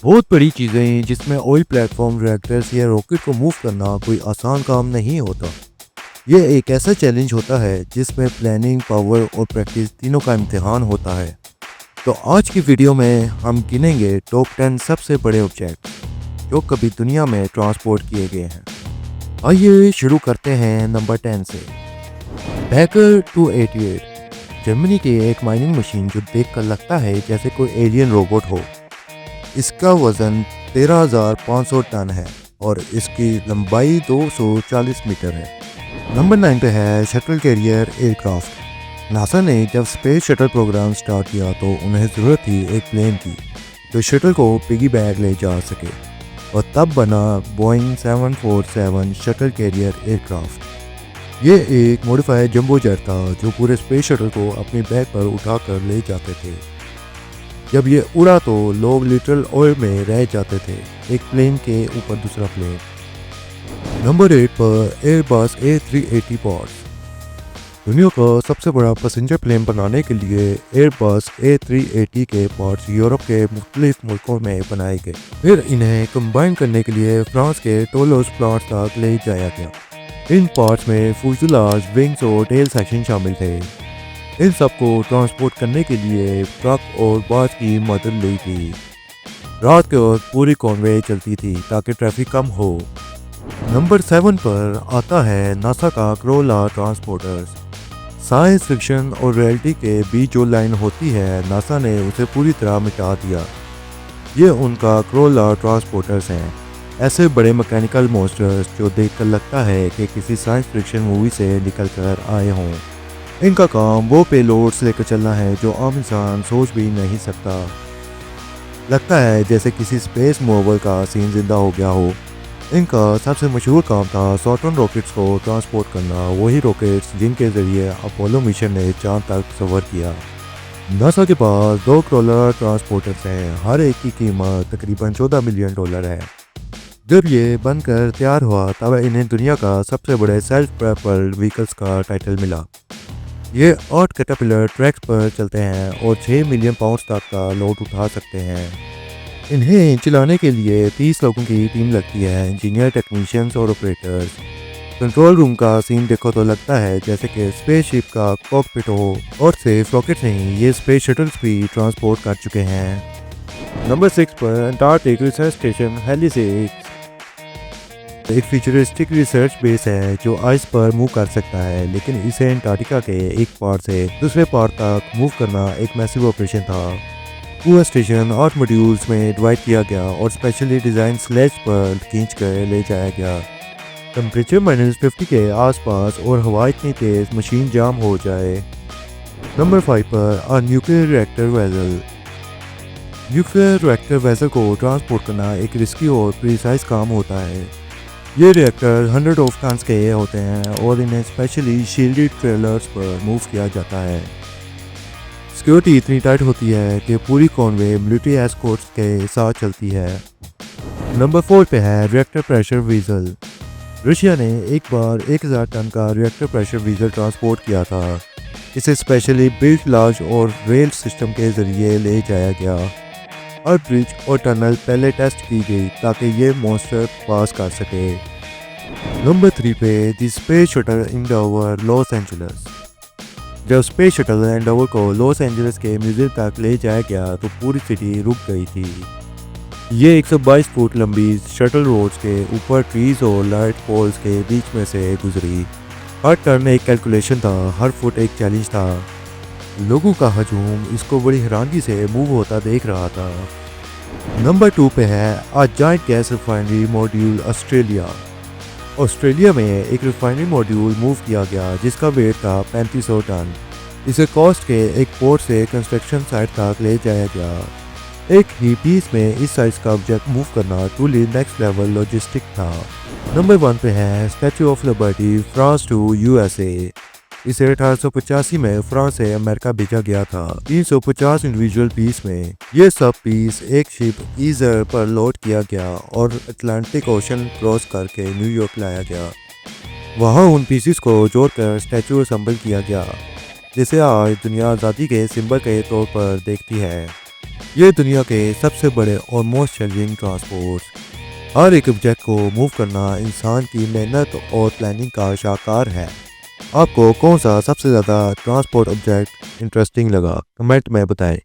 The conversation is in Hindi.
बहुत बड़ी चीज़ें जिसमें ऑयल प्लेटफॉर्म रिएक्टर्स या रॉकेट को मूव करना कोई आसान काम नहीं होता। ये एक ऐसा चैलेंज होता है जिसमें प्लानिंग, पावर और प्रैक्टिस तीनों का इम्तिहान होता है। तो आज की वीडियो में हम गिनेंगे टॉप 10 सबसे बड़े ऑब्जेक्ट जो कभी दुनिया में ट्रांसपोर्ट किए गए हैं। आइए शुरू करते हैं नंबर 10 से। बैकर 288 जर्मनी की एक माइनिंग मशीन जो देखकर लगता है जैसे कोई एलियन रोबोट हो। इसका वज़न 13,500 टन है और इसकी लंबाई 240 मीटर है। नंबर 9 पे है शटल कैरियर एयरक्राफ्ट। नासा ने जब स्पेस शटल प्रोग्राम स्टार्ट किया तो उन्हें ज़रूरत थी एक प्लेन की जो शटल को पिगी बैग ले जा सके, और तब बना बोइंग 747 शटल कैरियर एयरक्राफ्ट। ये एक मॉडिफाइड जंबो जेट था जो पूरे स्पेस शटल को अपनी बैग पर उठाकर ले जाते थे। जब ये उड़ा तो लोग लिटरल ऑयल में रह जाते थे, एक प्लेन के ऊपर दूसरा प्लेन। नंबर 8 पर एयरबस A380 पार्ट्स। दुनिया का सबसे बड़ा पैसेंजर प्लेन बनाने के लिए एयरबस A380 के पार्ट्स यूरोप के मुख्तलिफ मुल्कों में बनाए गए। फिर इन्हें कंबाइन करने के लिए फ्रांस के टोलोस प्लांट तक ले जाया गया। इन पार्ट्स में फ्यूजलाज, विंग्स और टेल सेक्शन शामिल थे। इन सबको ट्रांसपोर्ट करने के लिए ट्रक और बस की मदद ली गई। रात के वक्त पूरी कॉन्वे चलती थी ताकि ट्रैफिक कम हो। नंबर 7 पर आता है नासा का क्रोला ट्रांसपोर्टर्स। साइंस फिक्शन और रियलिटी के बीच जो लाइन होती है, नासा ने उसे पूरी तरह मिटा दिया। ये उनका क्रोला ट्रांसपोर्टर्स हैं, ऐसे बड़े मैकेनिकल मॉन्स्टर्स जो देखकर लगता है कि किसी साइंस फिक्शन मूवी से निकल कर आए हों। इनका काम वो पेलोड्स लेकर चलना है जो आम इंसान सोच भी नहीं सकता। लगता है जैसे किसी स्पेस मूवर का सीन जिंदा हो गया हो। इनका सबसे मशहूर काम था सॉटर्न रॉकेट्स को ट्रांसपोर्ट करना, वही रॉकेट्स जिनके ज़रिए अपोलो मिशन ने चांद तक सफ़र किया। नासा के पास 2 क्रोला ट्रांसपोर्टर्स हैं, हर एक की कीमत तकरीबन $14 मिलियन है। जब ये बनकर तैयार हुआ तब इन्हें दुनिया का सबसे बड़े सेल्फ प्रोपेल्ड व्हीकल्स का टाइटल मिला। ये 8 कैटरपिलर ट्रैक्स पर चलते हैं और 6 मिलियन पाउंड तक का लोड उठा सकते हैं। इन्हें चलाने के लिए 30 लोगों की टीम लगती है, इंजीनियर, टेक्नीशियंस और ऑपरेटर्स। कंट्रोल रूम का सीन देखो तो लगता है जैसे कि स्पेसशिप का कॉकपिट हो, और सिर्फ रॉकेट नहीं, ये स्पेस शटल्स भी ट्रांसपोर्ट कर चुके हैं। नंबर 6 पर अंटार्कटिक रिसर्च स्टेशन हेलिसेक्स एक फ्यूचरिस्टिक रिसर्च बेस है जो आइस पर मूव कर सकता है, लेकिन इसे अंटार्कटिका के एक पार्ट से दूसरे पार्ट तक मूव करना एक मैसिव ऑपरेशन था। पूरा स्टेशन 8 मॉड्यूल्स में डिवाइड किया गया और स्पेशली डिज़ाइन स्लेज पर खींच कर ले जाया गया। टेम्परेचर -50 के आसपास और हवा इतनी तेज़ मशीन जाम हो जाए। नंबर 5 पर nuclear reactor vessel. Nuclear reactor vessel को ट्रांसपोर्ट करना एक रिस्की और प्रिसाइज काम होता है। ये रिएक्टर 100 ऑफ टन्स के होते हैं और इन्हें स्पेशली शील्डेड ट्रेलर्स पर मूव किया जाता है। सिक्योरिटी इतनी टाइट होती है कि पूरी कॉन्वे मिलिट्री एस्कॉर्ट्स के साथ चलती है। नंबर 4 पे है रिएक्टर प्रेशर वीजल। रशिया ने एक बार 1000 टन का रिएक्टर प्रेशर वीजल ट्रांसपोर्ट किया था। इसे स्पेशली बिल्ट लार्ज और रेल सिस्टम के ज़रिए ले जाया गया और ब्रिज और टनल पहले टेस्ट की गई ताकि ये मॉन्स्टर पास कर सके। नंबर 3 पे the space shuttle Endeavour Los Angeles. जब स्पेस शटल एंडेवर को लॉस एंजल्स के म्यूजियम तक ले जाया गया तो पूरी सिटी रुक गई थी। ये 122 फुट लंबी शटल रोड्स के ऊपर ट्रीज और लाइट पोल्स के बीच में से गुजरी। हर टर्न एक कैलकुलेशन था, हर फुट एक चैलेंज था। लोगों का हजूम इसको बड़ी हैरानगी से मूव होता देख रहा था। नंबर 2 पे है a giant gas refinery module Australia. Australia में एक रिफाइनरी मॉड्यूल मूव किया गया जिसका वेट था 3500 टन। इसे कोस्ट के एक पोर्ट से कंस्ट्रक्शन साइट तक ले जाया गया। एक ही पीस में इस साइज का ऑब्जेक्ट मूव करना ट्रूली नेक्स्ट लेवल लॉजिस्टिक था। नंबर 1 पे है Statue of Liberty France to USA. इसे 1885 में फ्रांस से अमेरिका भेजा गया था 350 इंडिविजुअल पीस में। ये सब पीस एक शिप ईजर पर लोड किया गया और अटलांटिक ओशन क्रॉस करके न्यूयॉर्क लाया गया। वहाँ उन पीसेस को जोड़कर स्टैचू असेंबल किया गया, जिसे आज दुनिया आज़ादी के सिंबल के तौर पर देखती है। ये दुनिया के सबसे बड़े और मोस्ट चैलेंजिंग ट्रांसपोर्ट। हर एक ऑब्जेक्ट को मूव करना इंसान की मेहनत और प्लानिंग का शाहकार है। आपको कौन सा सबसे ज़्यादा ट्रांसपोर्ट ऑब्जेक्ट इंटरेस्टिंग लगा, कमेंट में बताएं।